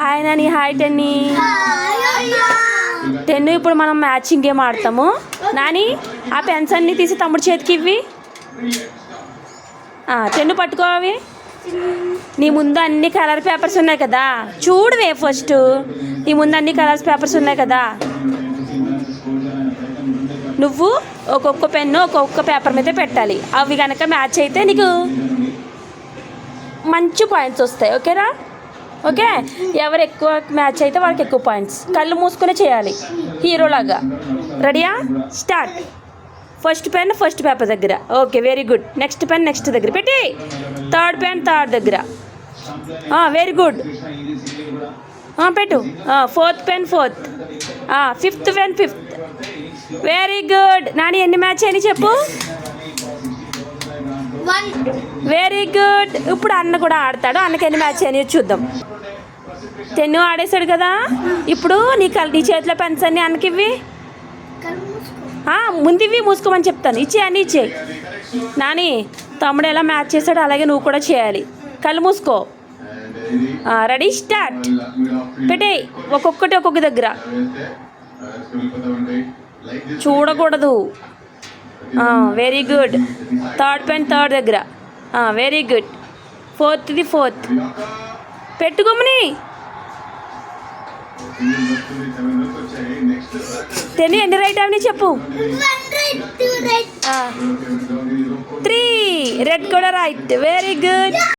Hi Nani. Hi టెన్నీ. Ten ఇప్పుడు మనం matching game ఆడతాము. నాని ఆ పెన్స్ అన్నీ తీసి తమ్ముడు చేతికి ఇవ్వి. టెన్ను పట్టుకో అవి. నీ ముందు అన్ని కలర్ పేపర్స్ ఉన్నాయి కదా, చూడవే ఫస్ట్. నీ ముందు అన్ని కలర్స్ పేపర్స్ ఉన్నాయి కదా, నువ్వు ఒక్కొక్క పెన్ను ఒక్కొక్క పేపర్ మీద పెట్టాలి. అవి కనుక మ్యాచ్ అయితే నీకు మంచి పాయింట్స్ వస్తాయి. ఓకేనా? ఓకే, ఎవరు ఎక్కువ మ్యాచ్ అయితే వాళ్ళకి ఎక్కువ పాయింట్స్. కళ్ళు మూసుకునే చేయాలి హీరోలాగా. రెడీయా? Start. First pen first paper దగ్గర. Okay, very good. Next pen next దగ్గర పెట్టి. థర్డ్ పెన్ థర్డ్ దగ్గర. వెరీ గుడ్, పెట్టు. Fourth pen fourth. Fifth pen fifth. Very good. Nani ఎన్ని మ్యాచ్ అని చెప్పు. Very good. ఇప్పుడు అన్న కూడా ఆడతాడు. అన్నకి ఎన్ని మ్యాచ్ అని చూద్దాం. టెన్ను ఆడేశాడు కదా. ఇప్పుడు నీ చేతిలో పెన్స్ అన్ని అన్నకి ఇవ్వి. ముందు ఇవి మూసుకోమని చెప్తాను. ఇచ్చే అన్నీ ఇచ్చేయి. నాని తమ్ముడు ఎలా మ్యాచ్ చేశాడో అలాగే నువ్వు కూడా చేయాలి. కళ్ళు మూసుకో. Ready start. పెట్టే. ఒక్కొక్కటి ఒక్కొక్క దగ్గర చూడకూడదు. Very good. Third pen third దగ్గర. Very good. ఫోర్త్ది ఫోర్త్. పెట్టుకోమని. టెన్ ఎన్ని రైట్ అవని చెప్పు. 3 రెడ్ కూడా రైట్. Very good.